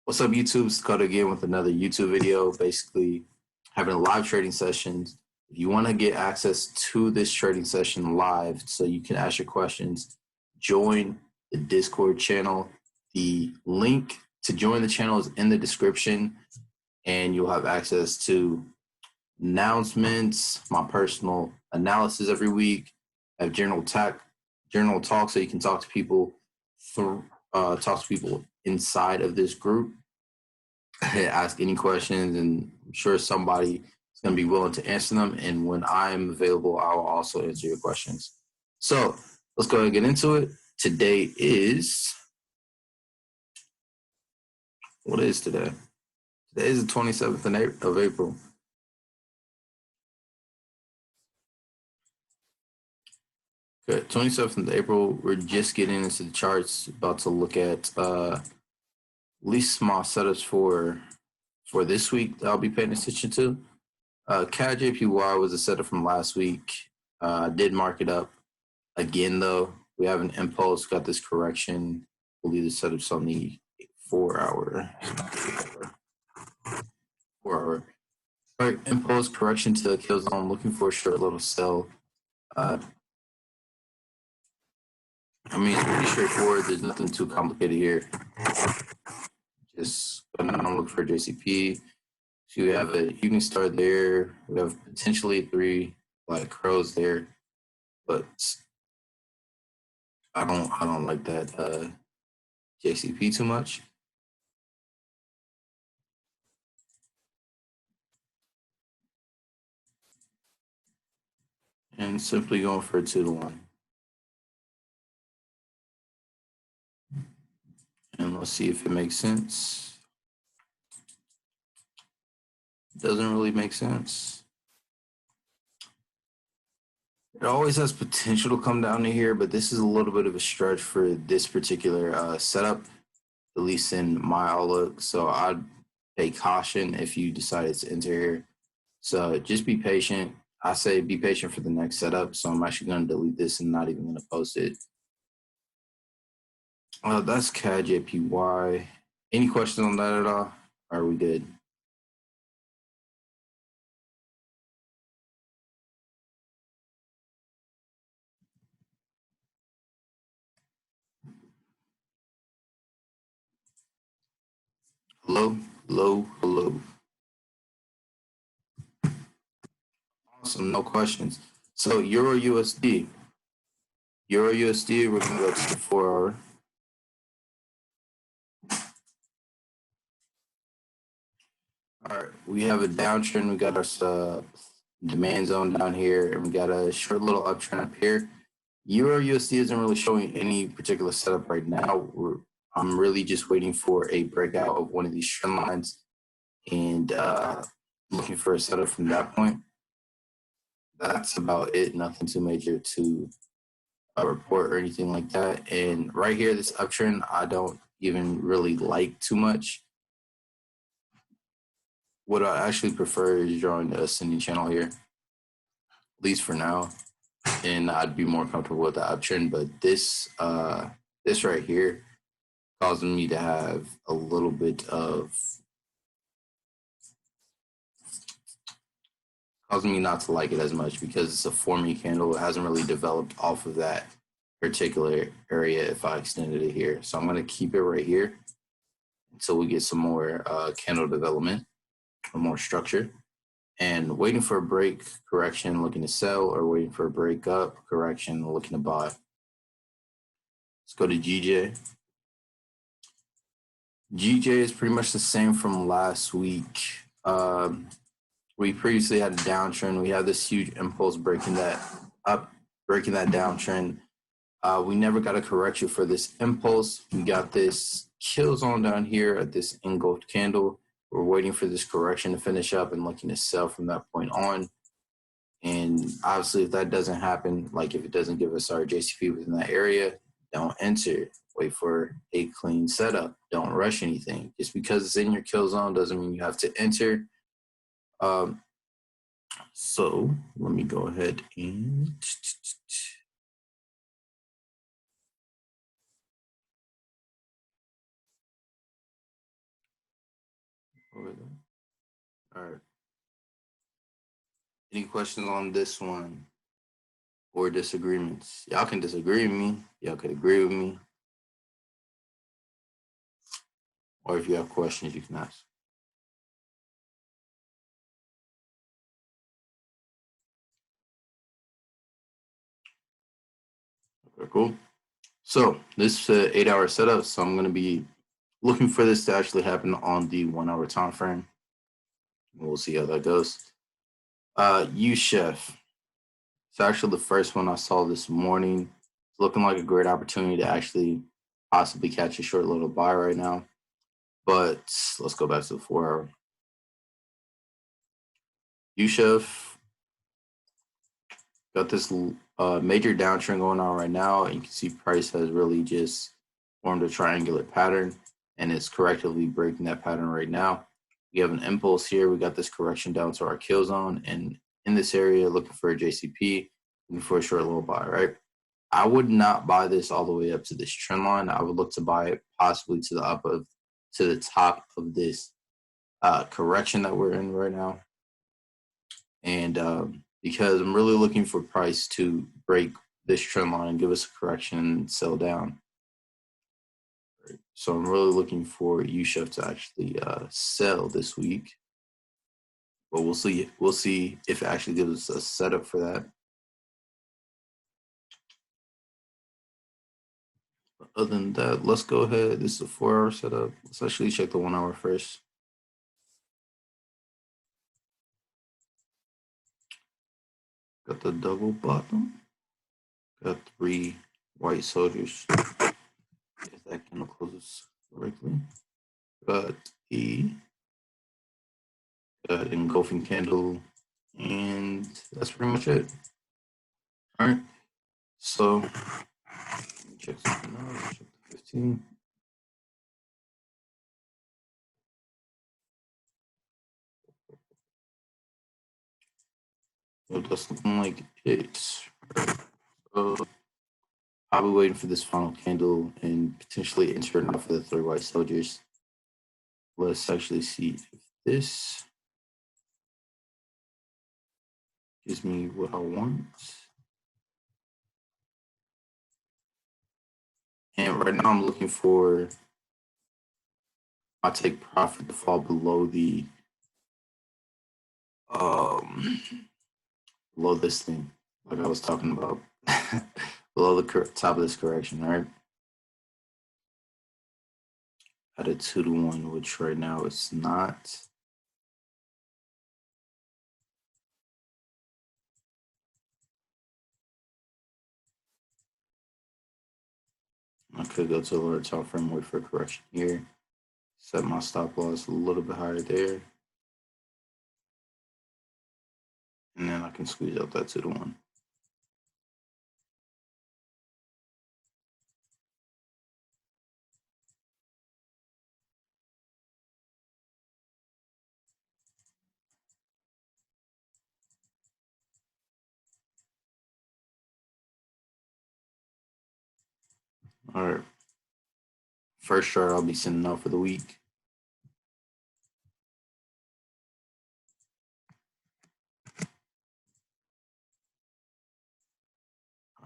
What's up, YouTube? Scott again with another YouTube video, basically having live trading sessions. If you want to get access to this trading session live so you can ask your questions, join the Discord channel. The link to join the channel is in the description, and you'll have access to announcements, my personal analysis every week. I have general talk so you can talk to people inside of this group. Ask any questions, and I'm sure somebody is going to be willing to answer them. And when I'm available, I will also answer your questions. So let's go ahead and get into it. Today is, what is today? Today is the 27th of April. Good. 27th of April, we're just getting into the charts, about to look at least small setups for this week that I'll be paying attention to. CAD JPY was a setup from last week. Did mark it up again, though. We have an impulse, got this correction. I believe the setup's on the 4 hour. 4 hour. All right, impulse correction to the kill zone. Looking for a short little sell. I mean, it's pretty straightforward. There's nothing too complicated here. Just gonna look for JCP. So you have a evening star there. We have potentially 3 black crows there, but I don't like that JCP too much. And simply going for a 2-to-1. And let's see if it makes sense. Doesn't really make sense. It always has potential to come down to here, but this is a little bit of a stretch for this particular setup, at least in my outlook. So I'd pay caution if you decided to enter here. So just be patient. I say be patient for the next setup. So I'm actually going to delete this and not even going to post it. That's CAD JPY. Any questions on that at all? Are we good? Hello, hello, hello. Awesome, no questions. So Euro USD. Euro USD, we're going to go to the 4 hour. All right, we have a downtrend. We got our demand zone down here, and we got a short little uptrend up here. Euro USD isn't really showing any particular setup right now. I'm really just waiting for a breakout of one of these trend lines and looking for a setup from that point. That's about it. Nothing too major to report or anything like that. And right here, this uptrend, I don't even really like too much. What I actually prefer is drawing the ascending channel here, at least for now. And I'd be more comfortable with the uptrend. But this right here causing me to have a little bit of, causing me not to like it as much because it's a 4-minute candle. It hasn't really developed off of that particular area if I extended it here. So I'm going to keep it right here until we get some more candle development or more structure. And waiting for a break, correction, looking to sell, or waiting for a break up, correction, looking to buy. Let's go to GJ. GJ is pretty much the same from last week. We previously had a downtrend. We had this huge impulse breaking that up, breaking that downtrend. We never got a correction for this impulse. We got this kill zone down here at this engulfed candle. We're waiting for this correction to finish up and looking to sell from that point on. And obviously, if that doesn't happen, like if it doesn't give us our JCP within that area, don't enter. Wait for a clean setup. Don't rush anything. Just because it's in your kill zone doesn't mean you have to enter. So let me go ahead and over there. All right. Any questions on this one or disagreements? Y'all can disagree with me. Y'all could agree with me. Or if you have questions, you can ask. Okay, cool. So this is an 8-hour setup. So I'm going to be looking for this to actually happen on the 1 hour time frame. We'll see how that goes. U-Chef. It's actually the first one I saw this morning. It's looking like a great opportunity to actually possibly catch a short little buy right now. But let's go back to the 4 hour. U-Chef got this major downtrend going on right now. And you can see price has really just formed a triangular pattern and it's correctively breaking that pattern right now. We have an impulse here. We got this correction down to our kill zone. And in this area, looking for a JCP, looking for a short little buy, right? I would not buy this all the way up to this trend line. I would look to buy it possibly to the top of this correction that we're in right now. And because I'm really looking for price to break this trend line and give us a correction and sell down. So I'm really looking for U-Chef to actually sell this week. But we'll see. We'll see if it actually gives us a setup for that. But other than that, let's go ahead. This is a 4 hour setup. Let's actually check the 1 hour first. Got the double bottom. Got 3 white soldiers. If that candle closes correctly. Got got engulfing candle, and that's pretty much it. All right. So check something out. Check the 15. So that's looking like it. So I'll be waiting for this final candle and potentially entering off of the 3 white soldiers. Let's actually see if this gives me what I want. And right now I'm looking for my take profit to fall below the below this thing, like I was talking about, below the top of this correction, right? At a 2-to-1, which right now it's not. I could go to a lower top frame, wait for a correction here. Set my stop loss a little bit higher there. And then I can squeeze out that 2-to-1. All right. First chart I'll be sending out for the week.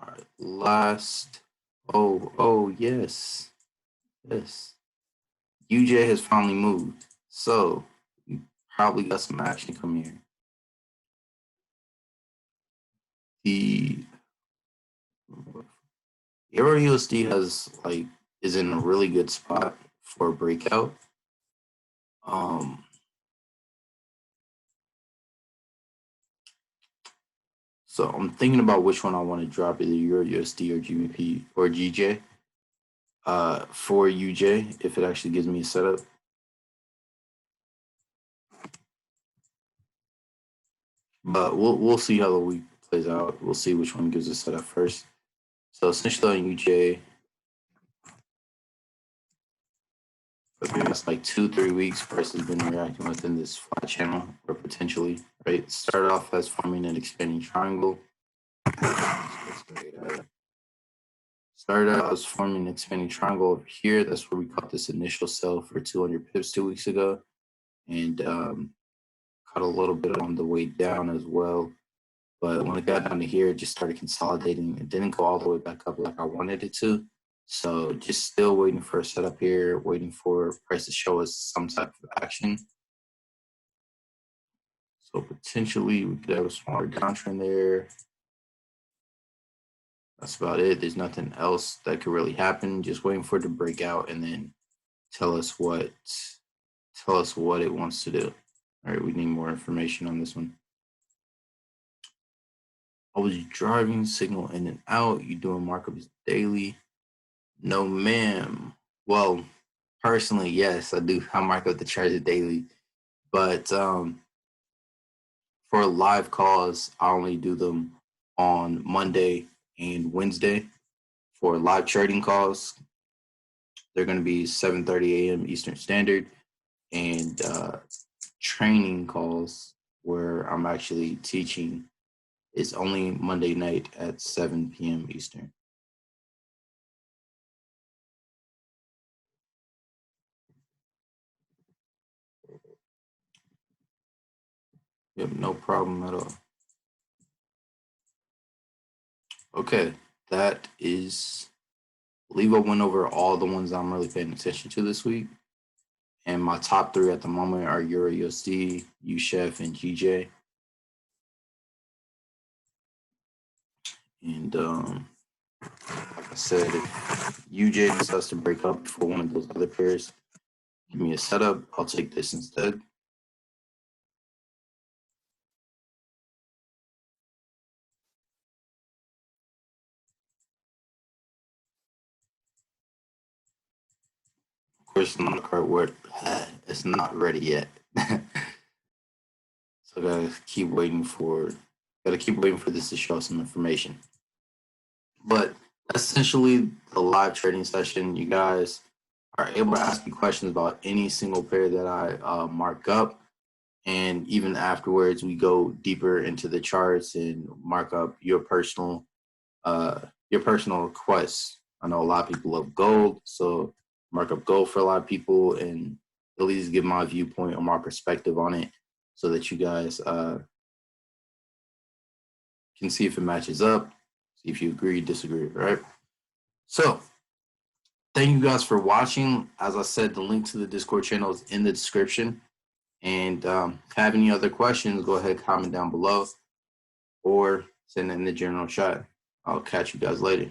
All right. Last. Oh, yes. Yes. UJ has finally moved. So we probably got some action coming here. The Euro USD is in a really good spot for a breakout. So I'm thinking about which one I want to drop, either Euro USD or GBP or GJ. For UJ, if it actually gives me a setup. But we'll see how the week plays out. We'll see which one gives us a setup first. So essentially on UJ, for the past like 2-3 weeks, price has been reacting within this flat channel, or potentially, right? Started off as forming an expanding triangle. Started out as forming an expanding triangle over here. That's where we caught this initial sell for 200 pips 2 weeks ago. and caught a little bit on the way down as well. But when it got down to here, it just started consolidating. It didn't go all the way back up like I wanted it to. So just still waiting for a setup here, waiting for price to show us some type of action. So potentially we could have a smaller downtrend there. That's about it. There's nothing else that could really happen. Just waiting for it to break out and then tell us what it wants to do. All right, we need more information on this one. I was driving, signal in and out. You doing markups daily? No, ma'am. Well, personally, yes, I do. I mark up the charts daily, but for live calls, I only do them on Monday and Wednesday. For live trading calls, they're going to be 7:30 a.m. Eastern Standard, and training calls where I'm actually teaching is only Monday night at 7 p.m. Eastern. Yep, no problem at all. Okay, that is, I believe I went over all the ones I'm really paying attention to this week. And my top three at the moment are Euro USD, UCHF, and GJ. And like I said, if UJ decides to break up for one of those other pairs, give me a setup. I'll take this instead. Of course, not a card word. It's not ready yet. So gotta keep waiting for this to show some information. But essentially, the live trading session, you guys are able to ask me questions about any single pair that I mark up. And even afterwards, we go deeper into the charts and mark up your personal requests. I know a lot of people love gold, so mark up gold for a lot of people and at least give my viewpoint or my perspective on it so that you guys can see if it matches up, see if you agree, disagree, right? So thank you guys for watching. As I said, the link to the Discord channel is in the description. And if you have any other questions, go ahead, comment down below or send it in the general chat. I'll catch you guys later.